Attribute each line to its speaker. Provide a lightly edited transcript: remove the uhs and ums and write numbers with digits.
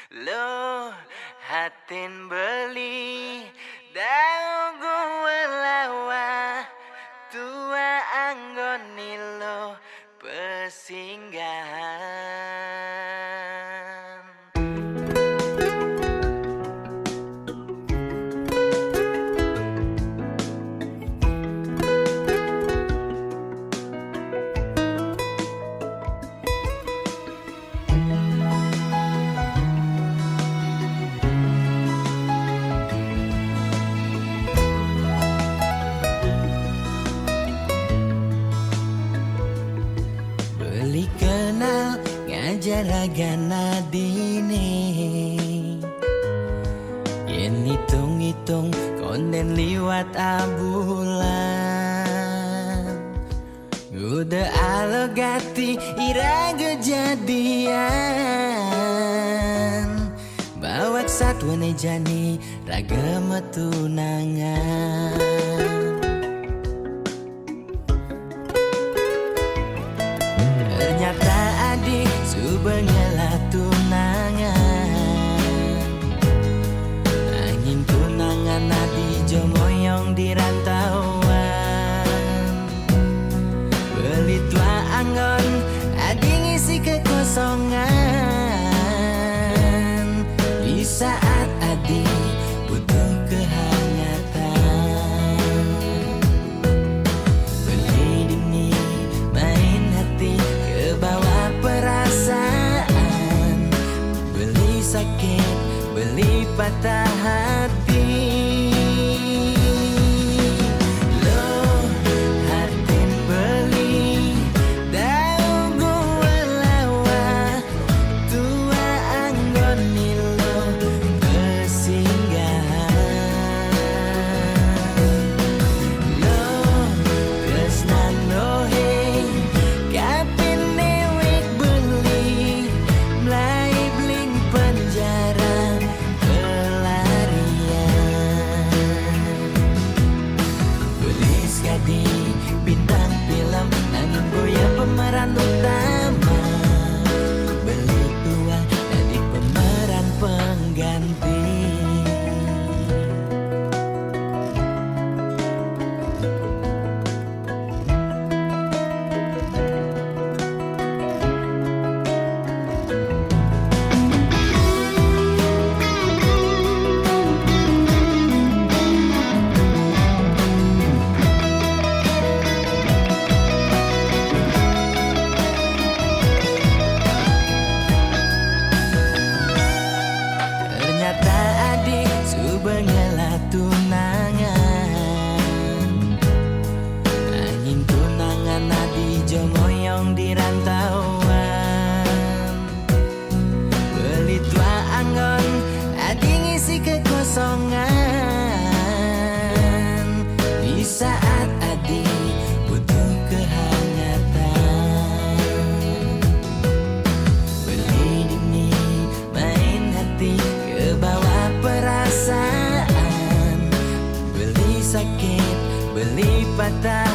Speaker 1: Lo hatin beli daun gue lawa tua anggoni lo pesinggahan. Beli kenal ngajar agana dini, yen hitung-hitung konden liwat abulan. Udah alogati ira kejadian, bawa satwa jani raga metunangan. Ternyata adik subengela tunangan, angin tunangan adi jomoyong di rantauan. Beli tua anggon adi ngisi kekosongan, di saat adi butuh kehangatan. Beli dini main hati kebawa perasaan, beli sakit, beli patah hati. Lo hatin beli daun gue lawa tua anggoni lo pesinggahan. Lo tresnan lohe kapin newek beli mlai bling penjara pelarian. Beli sekadi bintang film nanging boya pemeran utama, beli tua jadi pemeran pengganti. Ternyata adik subengela tunangan, angin tunangan adi jomoyong di rantauan. Beli tua anggon adi ngisi kekosongan, di saat adi butuh kehangatan. Beli dini main hati kebawa perasaan, beli sakit, beli patah